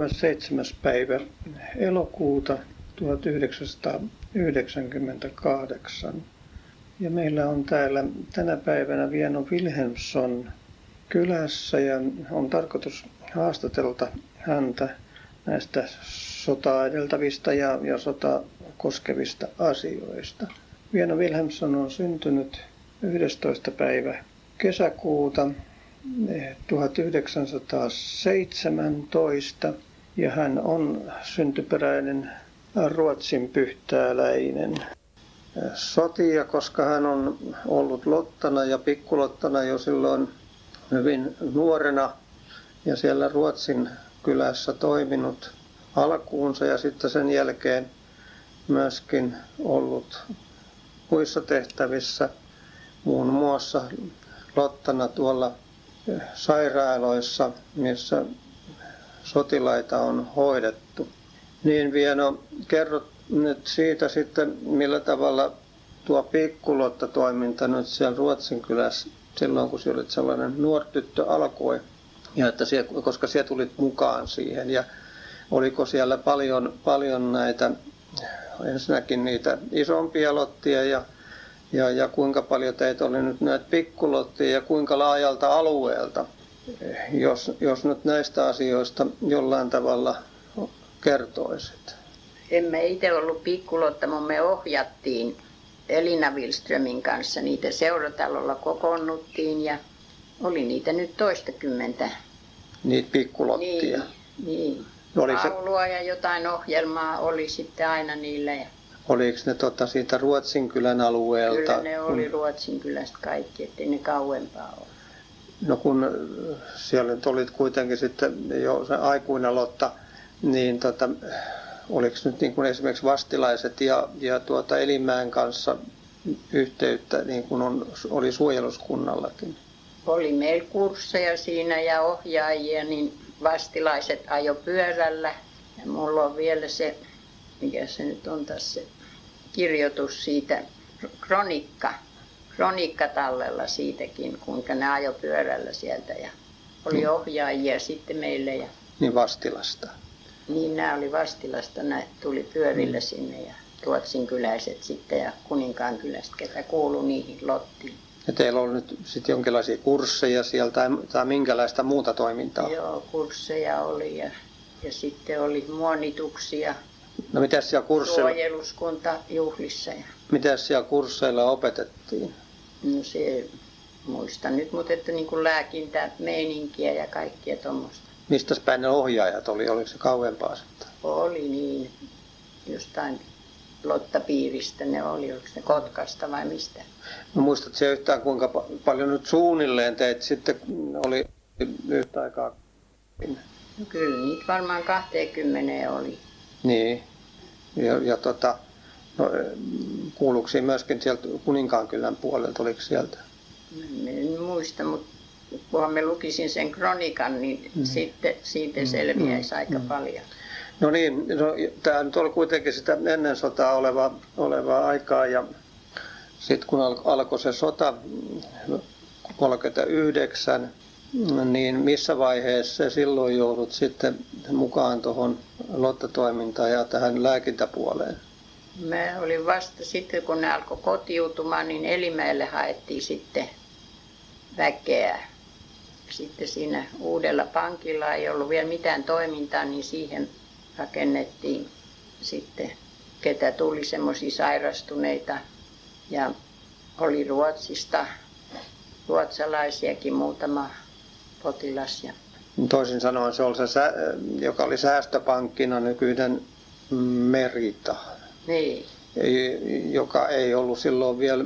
7. päivä elokuuta 1998. Ja meillä on täällä tänä päivänä Vieno Wilhelmsson kylässä ja on tarkoitus haastatella häntä näistä sotaa edeltävistä ja sotaa koskevista asioista. Vieno Wilhelmsson on syntynyt 11. päivä kesäkuuta 1917 ja hän on syntyperäinen Ruotsin pyhtääläinen. Sotia, koska hän on ollut lottana ja pikkulottana jo silloin hyvin nuorena ja siellä Ruotsin kylässä toiminut alkuunsa ja sitten sen jälkeen myöskin ollut muissa tehtävissä, muun muassa lottana tuolla sairaaloissa, missä sotilaita on hoidettu. Niin Vieno, kerro nyt siitä sitten, millä tavalla tuo pikkulottatoiminta nyt siellä Ruotsin kylässä, silloin kun sinä olit sellainen nuori tyttö, alkoi, ja että koska sinä tulit mukaan siihen, ja oliko siellä paljon näitä, ensinnäkin niitä isompia lottia, ja kuinka paljon teitä oli nyt näitä pikkulottia, ja kuinka laajalta alueelta, jos nyt näistä asioista jollain tavalla kertoisit. Emme itse ollut pikkulotta, mutta me ohjattiin Elina Wilströmin kanssa. Niitä seuratalolla kokoonnuttiin ja oli niitä nyt toistakymmentä. Niitä pikkulottia? Niin. Laulua ja jotain ohjelmaa oli sitten aina niillä. Oliko ne siitä Ruotsinkylän alueelta? Kyllä ne oli Ruotsinkylästä kaikki, ettei ne kauempaa ole. No kun siellä nyt olit kuitenkin sitten jo se aikuinen lotta, niin oliko nyt niin kuin esimerkiksi vastilaiset ja Elimäen kanssa yhteyttä, niin kuin oli suojeluskunnallakin? Oli meillä kursseja siinä ja ohjaajia, niin vastilaiset ajo pyörällä. Ja mulla on vielä se, mikä se nyt on tässä, kirjoitus siitä, kronikka tallella siitäkin, kuinka ne ajo pyörällä sieltä. Ja oli ohjaajia sitten meille. Ja niin Vastilasta? Niin, nämä oli Vastilasta, nämä tuli pyörillä sinne ja ruotsinkyläiset sitten ja Kuninkaankylästä, ketä kuului niihin lottiin. Ja teillä on nyt sitten jonkinlaisia kursseja sieltä tai minkälaista muuta toimintaa? Joo, kursseja oli ja sitten oli muonituksia. No mitäs siellä kursseilla? Suojeluskuntajuhlissa. Mitäs siellä kursseilla opetettiin? No se, muistan nyt, mutta että niin kuin lääkintää, meininkiä ja kaikkia tuommoista. Mistäs päin ne ohjaajat oli? Oliko se kauempaa sitten? Oli niin, jostain lottapiiristä ne oli, oliko ne Kotkasta vai mistä? No muistatko se yhtään kuinka paljon nyt suunnilleen teet sitten oli yhtä aikaa? No kyllä niitä varmaan 20 oli. Niin, no, kuuluuko siinä myöskin sieltä Kuninkaankylän puolelta, oliko sieltä? En muista, mutta kunhan me lukisin sen kronikan, niin sitten siitä selviäisi aika paljon. No niin, tämä nyt oli kuitenkin sitä ennen sotaa olevaa aikaa ja sitten kun alkoi se sota 1939, niin missä vaiheessa silloin joudut sitten mukaan tuohon lottatoimintaan ja tähän lääkintäpuoleen? Mä olin vasta sitten, kun ne alkoi kotiutumaan, niin Elimäelle haettiin sitten väkeä. Sitten siinä uudella pankilla ei ollut vielä mitään toimintaa, niin siihen rakennettiin sitten, ketä tuli semmoisia sairastuneita ja oli Ruotsista, ruotsalaisiakin muutama potilas. Toisin sanoen se oli se, joka oli säästöpankkina nykyinen Merita. Niin. Joka ei ollut silloin vielä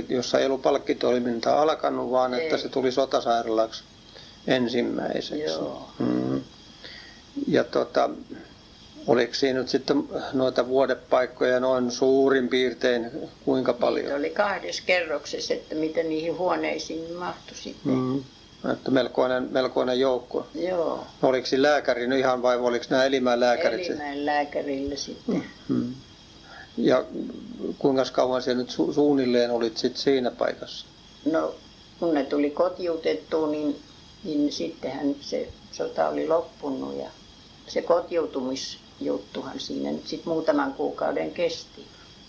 jossa ei ollut palkkitoimintaa alkanut, vaan ei. Että se tuli sotasairaalaksi ensimmäiseksi. Joo. Ja oliko siinä nyt sitten noita vuodepaikkoja noin suurin piirtein kuinka paljon? Niitä oli 2 kerroksessa, että miten niihin huoneisiin mahtui sitten. Että melkoinen joukko. Joo. Oliko siinä lääkäri ihan vai oliko nämä Elimäen lääkärit? Elimäen lääkärillä sitten. Ja kuinka kauan siellä nyt suunnilleen olit sitten siinä paikassa? No kun ne tuli kotiutettua, niin sittenhän se sota oli loppunut ja se kotiutumisjuttuhan siinä nyt sitten muutaman kuukauden kesti.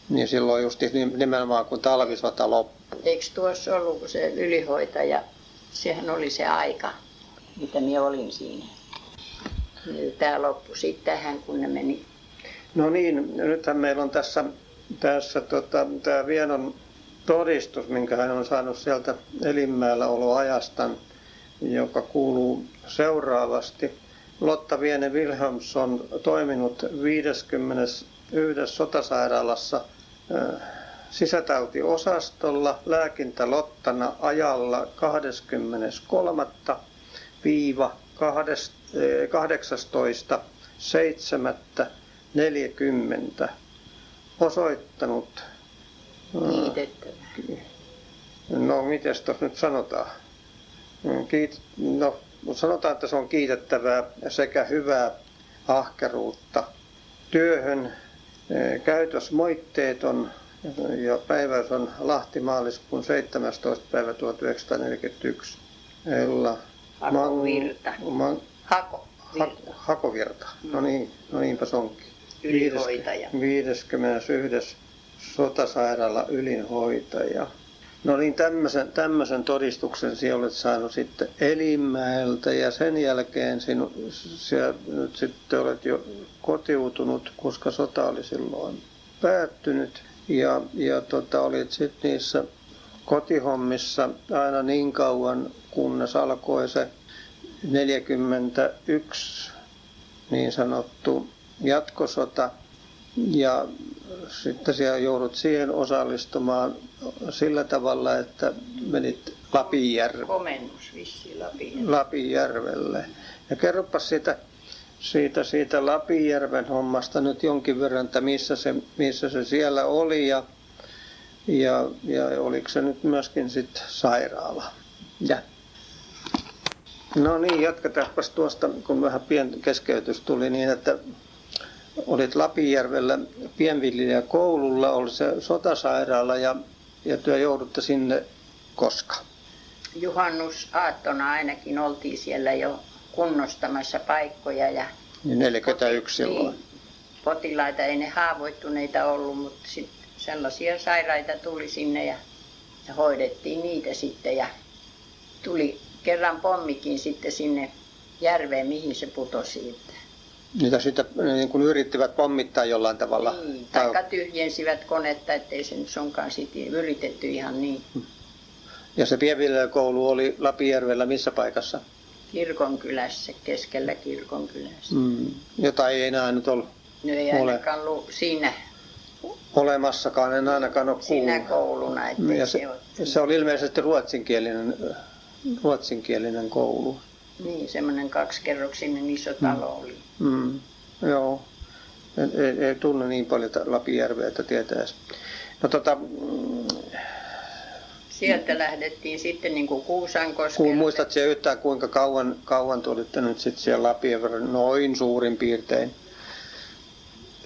Niin silloin just nimenomaan kun talvisota loppui. Eikö tuossa ollut, kun se ylihoitaja, sehän oli se aika, mitä minä olin siinä. Tämä loppui sitten tähän, kun ne meni. No niin, nythän meillä on tässä tämä Vienon todistus, minkä hän on saanut sieltä Elinmäellä oloajasta, joka kuuluu seuraavasti. Lotta Viene Wilhelms on toiminut 51. sotasairaalassa sisätautiosastolla lääkintälottana ajalla 23.–18.7.40 osoittanut. Kiitettävää. No, miten tuossa nyt sanotaan? No, sanotaan, että se on kiitettävää sekä hyvää ahkeruutta työhön. Käytös moitteeton ja päiväys on Lahti-maaliskuun 17. päivä 1941. Ella Hakovirta. Hakovirta. No niinpä se onkin. Ylihoitaja. 51. sotasairaala ylinhoitaja. No niin, tämmöisen todistuksen sinä olet saanut sitten Elinmäeltä ja sen jälkeen sinä nyt sitten olet jo kotiutunut, koska sota oli silloin päättynyt ja olit sitten niissä kotihommissa aina niin kauan, kunnes alkoi se 41 niin sanottu jatkosota ja sitten siellä joudut siihen osallistumaan sillä tavalla, että menit Lapinjärvelle. Komennus vissiin Lapinjärvelle. Lapinjärvelle. Ja kerropas siitä Lapinjärven hommasta nyt jonkin verran, että missä se siellä oli ja oliko se nyt myöskin sitten sairaala. Ja. No niin, jatketaanpas tuosta, kun vähän pieni keskeytys tuli niin, että olit Lapinjärvellä pienviljelijäkoululla, oli se sotasairaala ja työ joudutte sinne koska? Juhannusaattona ainakin oltiin siellä jo kunnostamassa paikkoja. Ja 41 silloin. Niin, potilaita ei ne haavoittuneita ollut, mutta sitten sellaisia sairaita tuli sinne ja hoidettiin niitä sitten. Ja tuli kerran pommikin sitten sinne järveen, mihin se putosi. Niitä sitten niin kun yrittivät pommittaa jollain tavalla? Niin, taikka tyhjensivät konetta, ettei se nyt sunkaan sitten yritetty ihan niin. Ja se pienviljelijäkoulu oli Lapinjärvellä missä paikassa? Kirkonkylässä, keskellä kirkonkylässä. Jota ei enää nyt ole. No ei ainakaan siinä olemassakaan, en ainakaan ole kuullut. Siinä kouluna, ettei ja se oli ilmeisesti ruotsinkielinen koulu. Niin, semmoinen 2-kerroksinen iso talo oli. Joo, ei tunne niin paljon Lapinjärveä, että tietäisi. No, sieltä lähdettiin sitten niin kuin Kuusankoskelle. Muistatko yhtään kuinka kauan tulitte nyt sitten siellä Lapinjärvellä, noin suurin piirtein?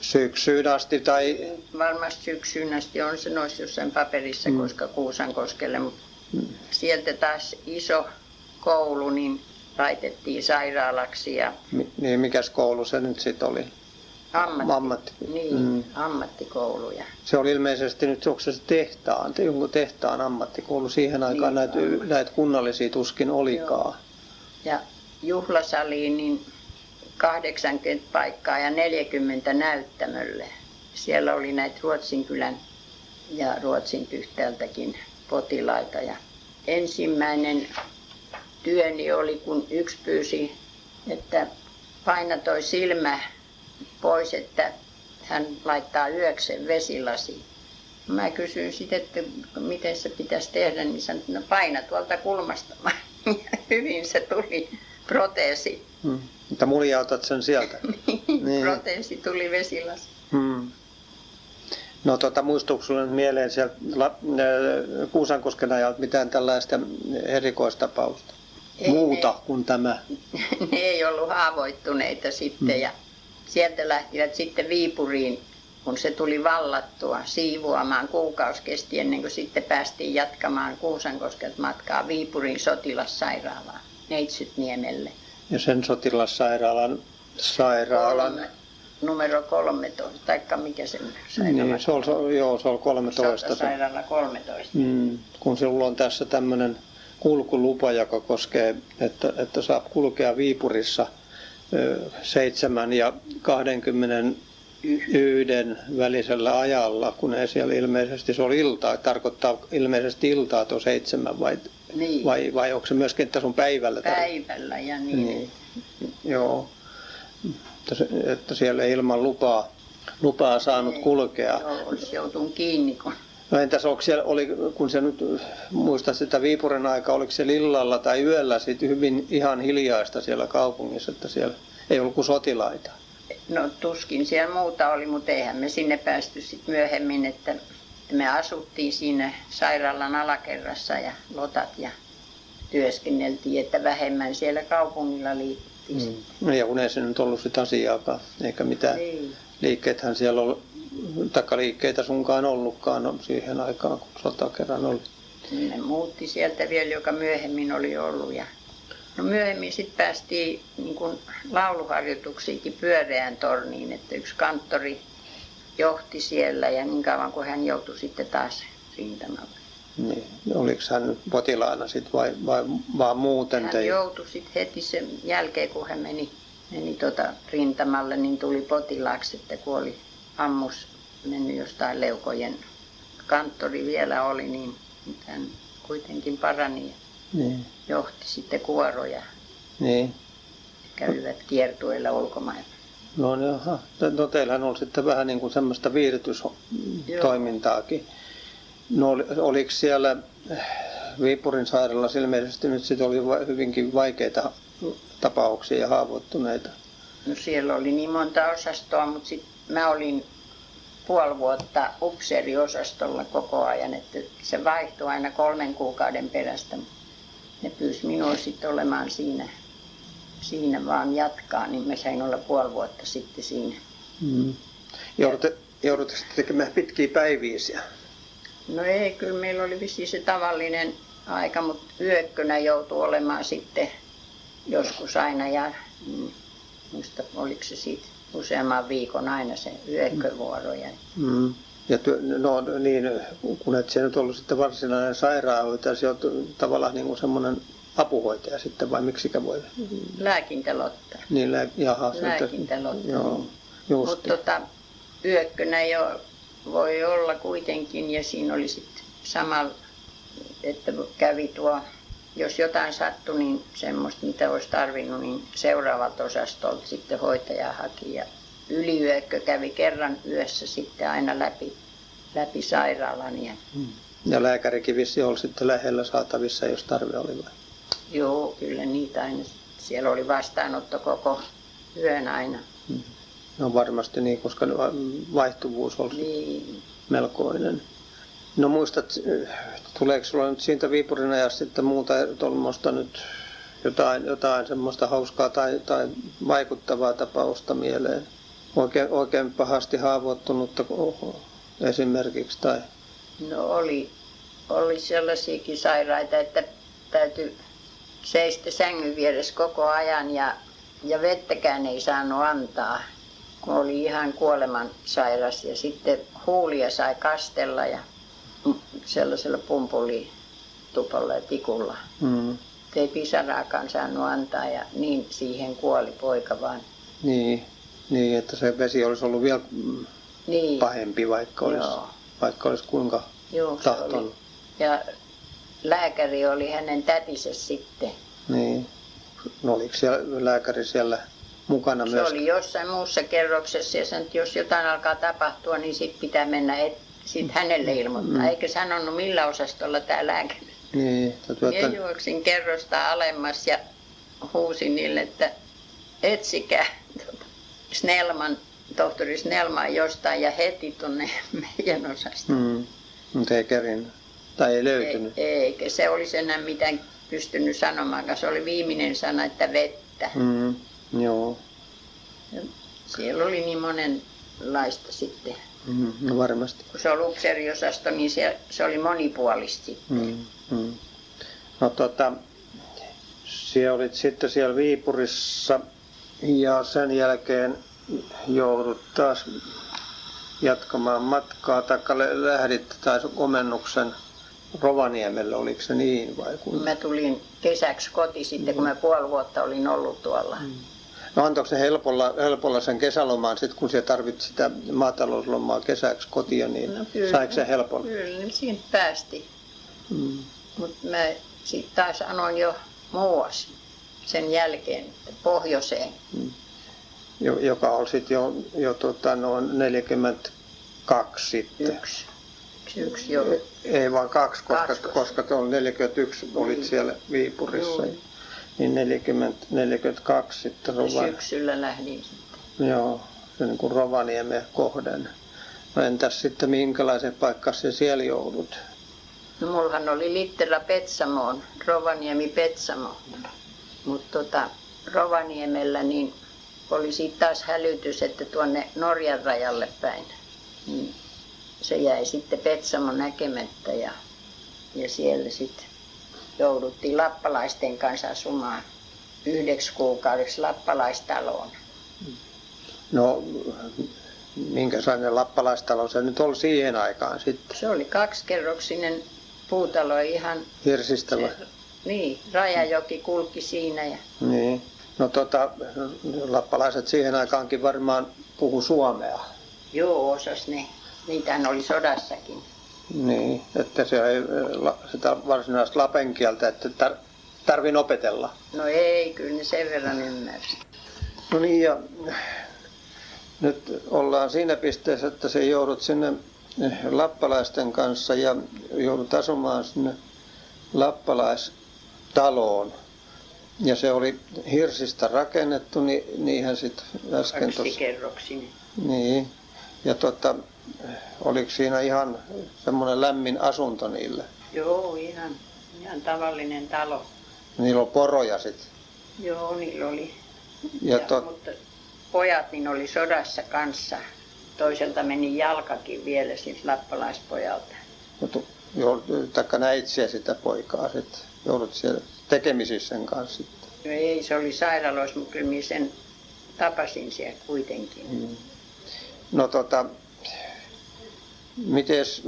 Syksyyn asti tai? Varmasti syksyyn asti on se noissa jossain paperissa, koska Kuusankoskelle. Mutta sieltä taas iso koulu niin laitettiin sairaalaksi. Ja niin, mikäs koulu se nyt sitten oli? Ammattikouluja. Se oli ilmeisesti nyt, onko se jonkun tehtaan ammattikoulu? Siihen aikaan niin, näitä kunnallisia tuskin olikaan. Joo. Ja juhlasaliin niin 80 paikkaa ja 40 näyttämölle. Siellä oli näitä Ruotsinkylän ja Ruotsin Pyhtäältäkin potilaita. Ja ensimmäinen työni oli, kun yksi pyysi, että paina toi silmä pois, että hän laittaa yöksen vesilasi. Mä kysyin sitten, että miten se pitäisi tehdä, niin sanoin, että no paina tuolta kulmasta. Hyvin se tuli, proteesi. Mutta muljautat sen sieltä. Niin. Proteesi tuli vesilasi. No muistuuko sinulle mieleen sieltä Kuusankosken ajalta mitään tällaista erikoistapausta? Muuta kuin tämä? Ne ei ollut haavoittuneita sitten ja sieltä lähtivät sitten Viipuriin, kun se tuli vallattua siivoamaan. Kuukausi kesti ennen kuin sitten päästiin jatkamaan Kuusankoskelta matkaa Viipurin sotilassairaalaan, Neitsytniemelle. Ja sen sotilassairaalan sairaalan. Numero 13, taikka mikä se sairaala? Niin, se oli 13. Sairaala 13. Kun sinulla on tässä tämmöinen kulkulupa, joka koskee, että saa kulkea Viipurissa 7 ja 21 välisellä ajalla, kun ei siellä ilmeisesti, se oli iltaa, tarkoittaa ilmeisesti iltaa tuo 7 niin. vai onko se myöskin, että se on päivällä? Päivällä ja niin. Joo, että siellä ei ilman lupaa saanut kulkea. Joo, olisi joutunut kiinni. No entäs kun se nyt muistaa sitä Viipurin aikaa, oliko se illalla tai yöllä sitten hyvin ihan hiljaista siellä kaupungissa, että siellä ei ollut kuin sotilaita? No tuskin siellä muuta oli, mutta eihän me sinne päästy sitten myöhemmin, että me asuttiin siinä sairaalan alakerrassa ja lotat ja työskenneltiin, että vähemmän siellä kaupungilla liikkuttiin. No ja kun ei se nyt ollut sitä asiaakaan, eikä mitään liikkeethän siellä oli, taikka liikkeitä sunkaan ollutkaan siihen aikaan, kun sota kerran oli. Ne muutti sieltä vielä, joka myöhemmin oli ollut. No myöhemmin sitten päästiin niin kuin lauluharjoituksiinkin Pyöreään torniin, että yksi kanttori johti siellä ja niin kauan kuin hän joutui sitten taas rintamalle. Niin. Oliko hän potilaana sitten vai vaan muuten? Hän joutui sitten heti sen jälkeen, kun hän meni rintamalle, niin tuli potilaaksi, että kun oli ammus mennyt jostain leukojen. Kanttori vielä oli, niin hän kuitenkin parani ja johti sitten kuoroja. Niin. Kävivät kiertueilla ulkomailla. No teillähän oli sitten vähän niin kuin semmoista viihdytystoimintaakin. No oliko siellä Viipurin sairaalassa ilmeisesti nyt sitten oli hyvinkin vaikeita tapauksia ja haavoittuneita? No siellä oli niin monta osastoa, mutta sitten mä olin puoli vuotta upseeriosastolla koko ajan, että se vaihtui aina 3 kuukauden perästä. Ne pyysi minua sitten olemaan siinä vaan jatkaa, niin mä sain olla puoli vuotta sitten siinä. Joudutteko tekemään pitkiä päiviä siellä? No ei, kyllä meillä oli vissiin se tavallinen aika, mutta yökkönä joutui olemaan sitten joskus aina ja muista oliko se siitä useamman viikon aina se yökkövuoro. Ja kun et se nyt ollut sitten varsinainen sairaanhoitaja, se on tavallaan niin kuin semmoinen apuhoitaja sitten vai miksikä voi? Lääkintälotta. Niin, Lääkintälotta. Joo, just. Mutta yökkönä jo voi olla kuitenkin ja siinä oli sitten samalla, että kävi jos jotain sattui, niin semmoista mitä olisi tarvinnut, niin seuraavalta osastolta sitten hoitaja haki ja yliyökkö kävi kerran yössä sitten aina läpi sairaalan. Ja lääkärikin vissi oli sitten lähellä saatavissa, jos tarve oli vai? Joo, kyllä niitä aina. Siellä oli vastaanotto koko yön aina. No varmasti niin, koska vaihtuvuus oli melkoinen. No muistat, tuleeko sinulla nyt siitä Viipurin ajasta sitten muuta tuommoista nyt jotain semmoista hauskaa tai vaikuttavaa tapausta mieleen? Oikein pahasti haavoittunutta esimerkiksi? Tai? No oli sellaisiakin sairaita, että täytyi seistä sängyn vieressä koko ajan ja vettäkään ei saanut antaa, kun oli ihan kuolemansairas ja sitten huulia sai kastella ja sellaisella pumpulitupolla ja tikulla. Ei pisaraakaan saanut antaa ja niin siihen kuoli poika vaan. Niin, että se vesi olisi ollut vielä pahempi, vaikka olisi kuinka tahtonut. Ja lääkäri oli hänen tätinsä sitten. Niin. No oliko lääkäri siellä mukana myös? Se oli jossain muussa kerroksessa ja sanoi, että jos jotain alkaa tapahtua, niin sitten pitää mennä sit hänelle ilmoittaa. Eikä sanonut millä osastolla tämä lääkäri. Niin. Minä juoksin kerrosta alemmas ja huusin niille, että etsikää tohtori Snellman jostain ja heti tuonne meidän osastoon. Mutta ei kerinnyt. Tai ei löytynyt. Eikä se olisi enää mitään pystynyt sanomaan, se oli viimeinen sana, että vettä. Joo. Ja siellä oli niin monenlaista sitten. No varmasti. Kun se oli upseeriosasto, niin se oli monipuolista sitten. No sinä olit sitten siellä Viipurissa Ja sen jälkeen joudut taas jatkamaan matkaa, taikka lähditte taas komennuksen Rovaniemelle, oliko se niin vai kuinka? Mä tulin kesäksi koti sitten, kun mä puoli vuotta olin ollut tuolla. No antoiko se helpolla sen kesälomaan, sit kun siellä tarvitsit sitä maatalouslomaa kesäksi kotia, niin No kyllä, saiko se helpolla? Kyllä, niin siitä päästi. Mm. Mutta mä sitten taas anoin jo muuas sen jälkeen pohjoiseen. Joka oli sitten jo noin 42 sitten. Yksi jo. Ei vaan kaksi, Kaksi. koska tuolla 41 olit siellä Viipurissa. Joo. Niin 42 sitten Syksyllä lähdin sitten. Joo, se niin kuin Rovaniemen kohden. No entäs sitten minkälaisen paikkaan se siellä joudut? No mullahan oli Littera Petsamoon, Rovaniemi Petsamo. Mutta Rovaniemellä niin oli siitä taas hälytys, että tuonne Norjan rajalle päin. Niin se jäi sitten Petsamo näkemättä ja siellä sitten jouduttiin lappalaisten kanssa asumaan 9 kuukaudeksi lappalaistaloon. No minkälainen lappalaistalo se nyt oli siihen aikaan sitten? Se oli 2-kerroksinen puutalo ihan. Hirsistä vai? Niin, Rajajoki kulki siinä. Niin. No lappalaiset siihen aikaankin varmaan puhu suomea. Joo, osas ne. Niitähän oli sodassakin. Niin, että se ei sitä varsinaista lapen kieltä, että tarvin opetella. No ei, kyllä ne sen verran ymmärsi. No niin, ja nyt ollaan siinä pisteessä, että se joudut sinne lappalaisten kanssa ja joudut asumaan sinne lappalaistaloon. Ja se oli hirsistä rakennettu, niinhän sitten äsken tuossa. 2-kerroksinen. Niin, ja oliko siinä ihan semmoinen lämmin asunto niille? Joo, ihan tavallinen talo. Niillä on poroja sitten. Joo, niillä oli. Ja Mutta pojat niin oli sodassa kanssa. Toiselta meni jalkakin vielä siltä lappalaispojalta. taikka näit siellä sitä poikaa sitten? Joudut siellä tekemisissä sen kanssa sitten? No ei, se oli sairaaloissa, mutta kyllä minä sen tapasin siellä kuitenkin. No mites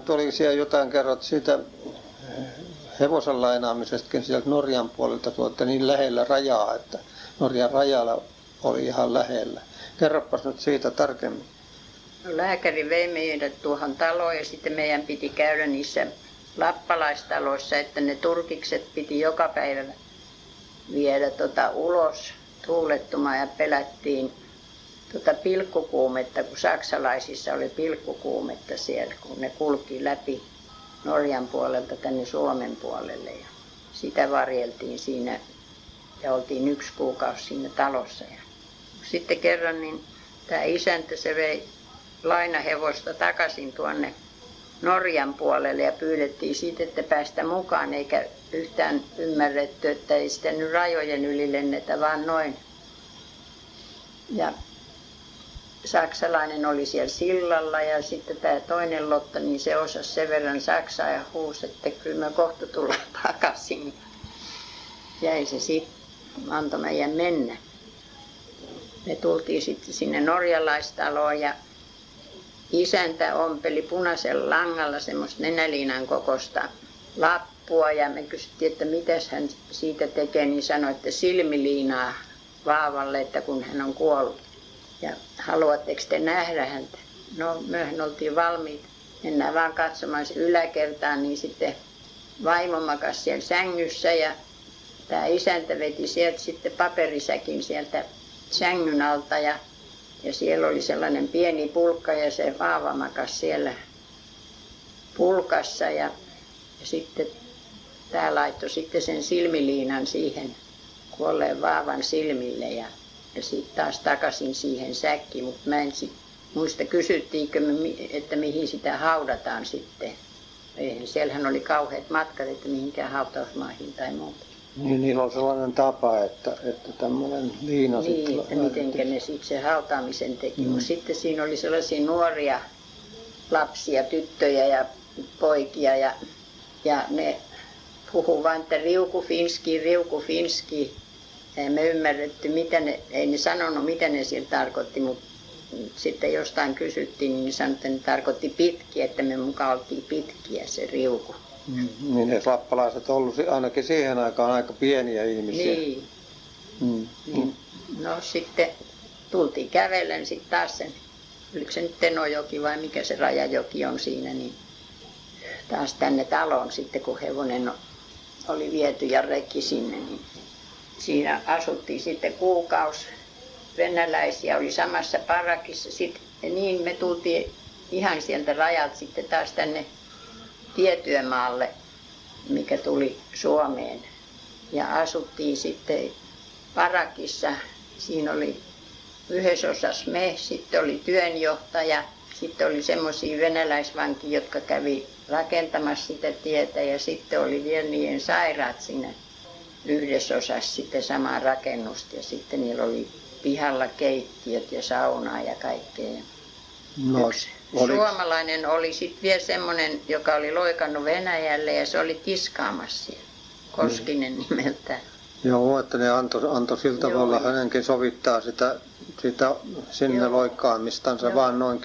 tuli siellä jotain kerrot siitä hevosen lainaamisestakin sieltä Norjan puolelta tuolta niin lähellä rajaa, että Norjan rajalla oli ihan lähellä. Kerropas nyt siitä tarkemmin. No, lääkäri vei meidät tuohon taloon ja sitten meidän piti käydä niissä lappalaistaloissa, että ne turkikset piti joka päivä viedä ulos tuulettumaan ja pelättiin pilkkukuumetta, kun saksalaisissa oli pilkkukuumetta siellä, kun ne kulki läpi Norjan puolelta tänne Suomen puolelle. Ja sitä varjeltiin siinä ja oltiin 1 kuukausi siinä talossa. Ja sitten kerran niin tämä isäntä se vei lainahevosta takaisin tuonne Norjan puolelle ja pyydettiin siitä, että päästä mukaan, eikä yhtään ymmärretty, että ei sitä nyt rajojen yli lennetä, vaan noin. Ja saksalainen oli siellä sillalla ja sitten tämä toinen Lotta, niin se osasi sen verran saksaa ja huusi, että kyllä me kohta tullaan takaisin. Jäi se sitten, antoi meidän mennä. Me tultiin sitten sinne norjalaistaloon ja isäntä ompeli punaisella langalla semmoista nenäliinan kokoista lappua ja me kysyttiin, että mitäs hän siitä tekee, niin sanoi, että silmiliinaa vaavalle, että kun hän on kuollut. Ja haluatteko te nähdä häntä? No, mehän oltiin valmiit. Mennään vaan katsomaan se yläkertaan, niin sitten vaimo makasi siellä sängyssä ja tämä isäntä veti sieltä sitten paperisäkin sieltä sängyn alta ja siellä oli sellainen pieni pulkka ja se vaava makasi siellä pulkassa ja sitten tämä laittoi sitten sen silmiliinan siihen kuolleen vaavan silmille ja sitten taas takaisin siihen säkkiin, mutta mä en muista kysyttiinkö me, että mihin sitä haudataan sitten. Eihän, siellähän oli kauheat matkat, että mihinkään hautausmaihin tai muuta. Niin, niillä on sellainen tapa, että tämmöinen liina niin, sitten että miten ne sitten sen hautaamisen teki. Mutta sitten siinä oli sellaisia nuoria lapsia, tyttöjä ja poikia ja ne puhuu vain, että riuku finski. Ei me ymmärretty, ei ne sanonut, mitä ne sillä tarkoitti, mutta sitten jostain kysyttiin, niin ne sanoi, että ne tarkoitti pitkiä, että me mukaan oltiin pitkiä se riuku. Niin ne lappalaiset ollut ainakin siihen aikaan aika pieniä ihmisiä. Niin. Niin. No sitten tultiin kävellen sitten taas sen, oliko se nyt Tenojoki vai mikä se Rajajoki on siinä, niin taas tänne taloon sitten, kun hevonen oli viety ja rekki sinne, niin siinä asuttiin sitten kuukausi. Venäläisiä oli samassa parakissa. Sitten, niin me tultiin ihan sieltä rajalta sitten taas tänne tietyömaalle, mikä tuli Suomeen. Ja asuttiin sitten parakissa. Siinä oli yhdessä osassa me, sitten oli työnjohtaja, sitten oli semmoisia venäläisvankia, jotka kävi rakentamassa sitä tietä ja sitten oli vielä niiden sairaat siinä yhdessä osassa sitten samaa rakennusta ja sitten niillä oli pihalla keittiöt ja saunaa ja kaikkea. No, Suomalainen oli sitten vielä semmoinen, joka oli loikannut Venäjälle ja se oli tiskaamassa siellä, Koskinen nimeltään. Joo, että ne antoi sillä tavalla hänenkin sovittaa sitä sinne loikkaamistansa vaan noin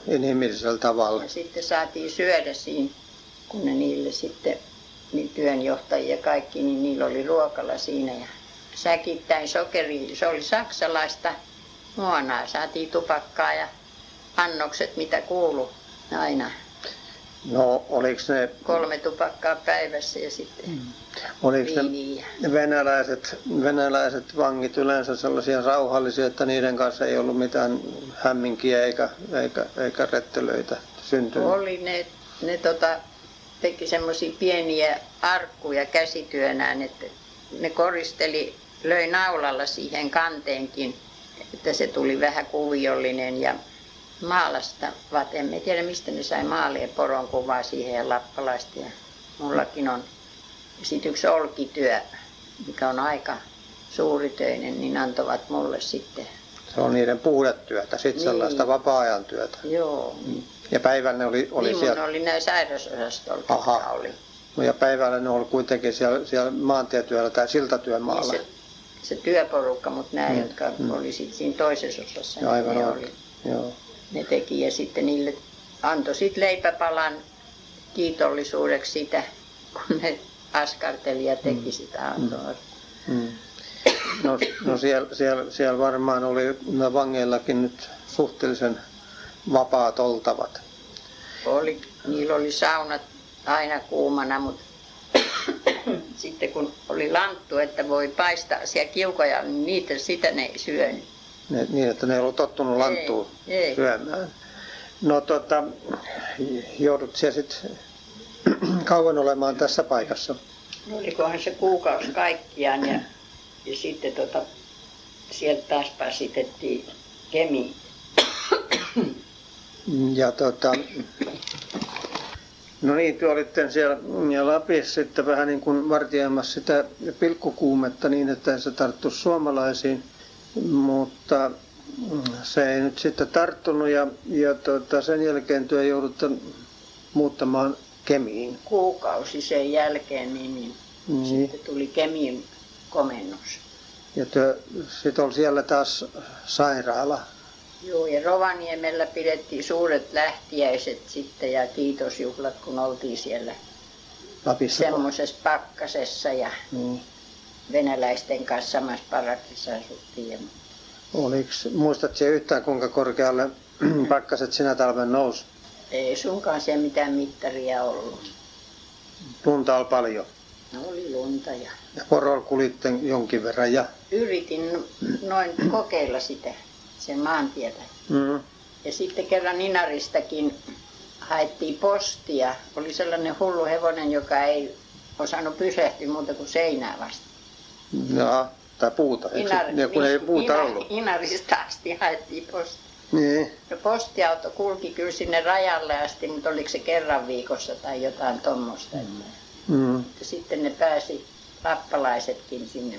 inhimillisellä tavalla. Ja sitten saatiin syödä siinä, kun ne niille sitten, niin työnjohtajia ja kaikki, niin niillä oli ruokalla siinä. Ja säkittäin sokeria, se oli saksalaista muonaa, saatiin tupakkaa ja annokset, mitä kuului aina. No, oliko ne 3 tupakkaa päivässä ja sitten oliko viiniä. ne venäläiset vangit yleensä sellaisia rauhallisia, että niiden kanssa ei ollut mitään hämminkiä eikä rettelöitä syntynyt? Oli ne teki semmoisia pieniä arkkuja käsityönään, että ne koristeli, löi naulalla siihen kanteenkin, että se tuli vähän kuviollinen ja maalasta, en tiedä mistä ne sai maalia poron kuvaa siihen ja lappalaista. Ja mullakin on sitten yksi olkityö, mikä on aika suuritöinen, niin antoivat mulle sitten. Se on niiden puhdetyötä, sitten Niin. sellaista vapaa-ajan työtä. Joo. Ja päivällä ne oli Niin siellä. mun oli näin sairasosastolla, Aha. jotka oli. No ja päivällä ne oli kuitenkin siellä maantietyöllä tai siltatyömaalla. Niin se työporukka, mutta nämä, jotka oli sitten siinä toisessa osassa, Ja aivan ne, oikein. Joo. ne teki ja sitten niille antoi sitten leipäpalan kiitollisuudeksi sitä, kun ne askarteli ja teki sitä antoa. No siellä varmaan oli vangeillakin nyt suhteellisen vapaat oltavat. Niillä oli saunat aina kuumana, mutta sitten kun oli lanttu, että voi paistaa siellä kiukoja, niin sitä ne ei syönyt. Niin, että ne ei ollut tottunut lanttuun Ei. syömään. No joudut siellä sitten kauan olemaan tässä paikassa. No olikohan se kuukausi kaikkiaan ja sitten sieltä taas pasitettiin Kemiin. Ja no niin, te olitte siellä Lapissa sitten vähän niin kuin vartioimassa sitä pilkkukuumetta niin, että se tarttuisi suomalaisiin, mutta se ei nyt sitten tarttunut ja sen jälkeen työ joudutte muuttamaan Kemiin. Kuukausi sen jälkeen, niin sitten tuli Kemiin komennus. Ja sitten oli siellä taas sairaala. Joo, ja Rovaniemellä pidettiin suuret lähtiäiset sitten ja kiitosjuhlat, kun oltiin siellä Lapissa. semmoisessa pakkasessa ja venäläisten kanssa samassa parakissa asuttiin. Muistatko yhtään kuinka korkealle pakkaset sinä talven nousi? Ei sunkaan siellä mitään mittaria ollut. Lunta oli paljon. No oli lunta ja Ja porolla kulitte jonkin verran. yritin noin kokeilla sitä, sen maantietä. Ja sitten kerran Inaristakin haettiin postia. Oli sellainen hullu hevonen, joka ei osannut pysähtyä muuta kuin seinää vasta. Jaa, tai puuta. Kun ei puuta ollut. Inarista asti haettiin postia. Niin. No postiauto kulki kyllä sinne rajalle asti, mutta oliko se kerran viikossa tai jotain tuommoista. Sitten ne pääsi lappalaisetkin sinne,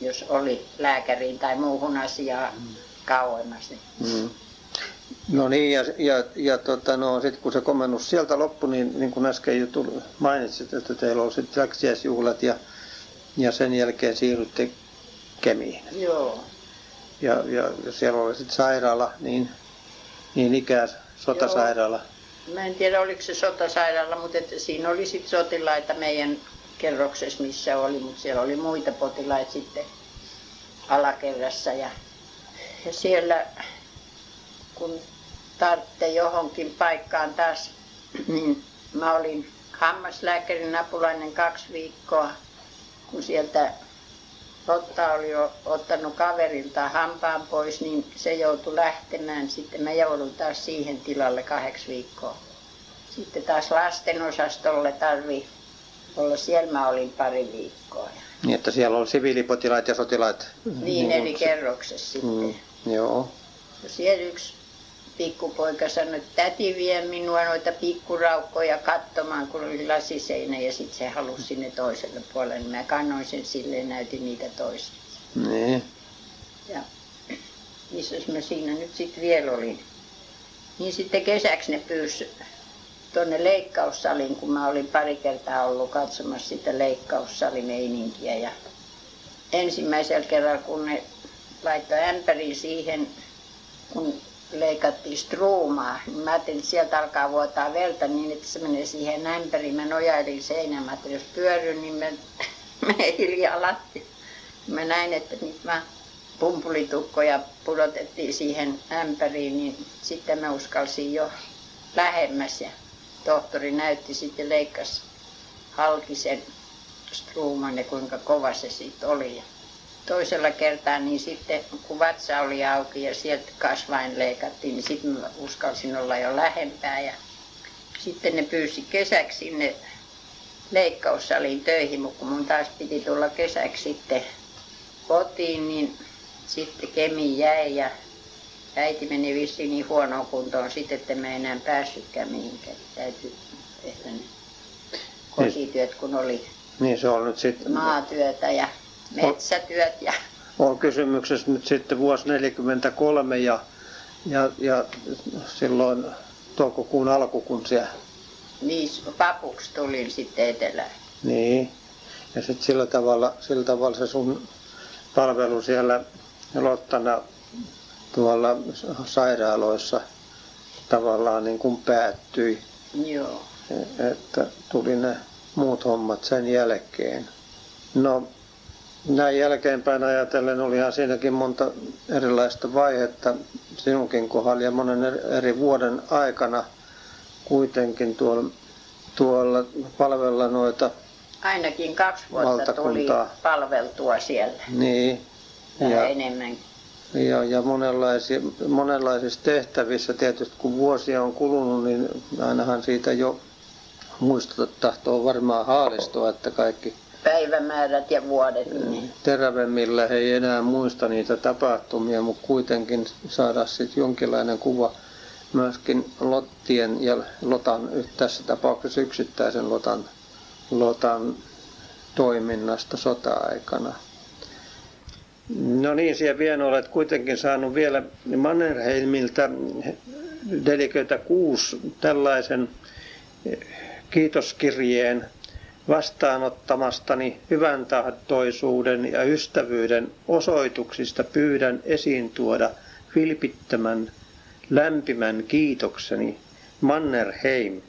jos oli lääkäriin tai muuhun asiaan kauemmas. No niin, sitten kun se komennus sieltä loppui, niin kuin äsken jo mainitsit, että teillä oli sitten läksiäisjuhlat ja sen jälkeen siirrytte Kemiin. Joo. Ja siellä oli sitten sairaala, niin ikään sotasairaala. Mä en tiedä oliko se sotasairaala, mutta että siinä oli sitten sotilaita meidän kerroksessa missä oli, mutta siellä oli muita potilaita sitten alakerrassa ja siellä kun tarvitse johonkin paikkaan taas, niin mä olin hammaslääkärin apulainen 2 viikkoa, kun sieltä Lotta oli jo ottanut kaverilta hampaan pois, niin se joutui lähtemään. Sitten mä joudun taas siihen tilalle 8 viikkoa. Sitten taas lastenosastolle tarvii olla, siellä mä olin 2 viikkoa. Niin, että siellä on siviilipotilaat ja sotilaat. Niin eri kerroksessa sitten. Joo. Ja siellä yksi pikkupoika sanoi, että täti vie minua noita pikkuraukkoja katsomaan, kun oli lasiseinä ja sitten se halusi sinne toiselle puolelle. Niin mä kannoin sen silleen ja näytin niitä toisille. Niin. Ja missäs mä siinä nyt sitten vielä olin. Niin sitten kesäksi ne pyysi tuonne leikkaussaliin, kun mä olin 2 kertaa ollut katsomassa sitä leikkaussalimeininkiä. Ja ensimmäisellä kerralla, kun ne laittoi ämpärin siihen, kun leikattiin struumaa, niin mä ajattelin, että sieltä alkaa vuotaa verta niin, että se menee siihen ämpäriin. Mä nojailin seinään, mä ajattelin, jos pyörryn, niin menee hiljaa lattia. Mä näin, että nyt mä pumpulitukkoja pudotettiin siihen ämpäriin, niin sitten mä uskalsin jo lähemmäs. Ja tohtori näytti sitten leikkasi halki sen struuman ja kuinka kova se sitten oli. Ja toisella kertaa niin sitten kun vatsa oli auki ja sieltä kasvain leikattiin, niin sitten mä uskalsin olla jo lähempää. Ja sitten ne pyysi kesäksi sinne leikkaussaliin töihin, mutta kun mun taas piti tulla kesäksi sitten kotiin, niin sitten Kemi jäi ja äiti meni vissiin niin huonoon kuntoon sitten, että mä enää päässytkään mihinkään. Täytyy tehdä ne kosityöt, kun oli Niin se on nyt sitten. Maatyötä ja metsätyöt. Ja On kysymyksessä nyt sitten vuosi 1943 ja silloin toukokuun alku, kun siellä. niin papuksi tulin sitten etelään. Niin. Ja sitten sillä tavalla se sun palvelu siellä Lottana tuolla sairaaloissa tavallaan niin kuin päättyi. Joo. Että tuli ne muut hommat sen jälkeen. No näin jälkeenpäin ajatellen olihan siinäkin monta erilaista vaihetta sinunkin kohdalla ja monen eri vuoden aikana kuitenkin tuolla palvella noita Ainakin 2 vuotta tuli palveltua siellä. Niin. Vähän enemmän. Ja monenlaisissa tehtävissä tietysti kun vuosia on kulunut, niin ainahan siitä jo muistot tahtoo varmaan haalistua, että kaikki Päivämäärät ja vuodet. Niin. terävemmillä he ei enää muista niitä tapahtumia, mutta kuitenkin saada sitten jonkinlainen kuva myöskin Lottien ja Lotan, tässä tapauksessa yksittäisen Lotan toiminnasta sota-aikana. No niin, siellä vielä olet kuitenkin saanut vielä Mannerheimiltä 46 tällaisen kiitoskirjeen vastaanottamastani hyvän tahtoisuuden ja ystävyyden osoituksista pyydän esiin tuoda vilpittömän lämpimän kiitokseni Mannerheim.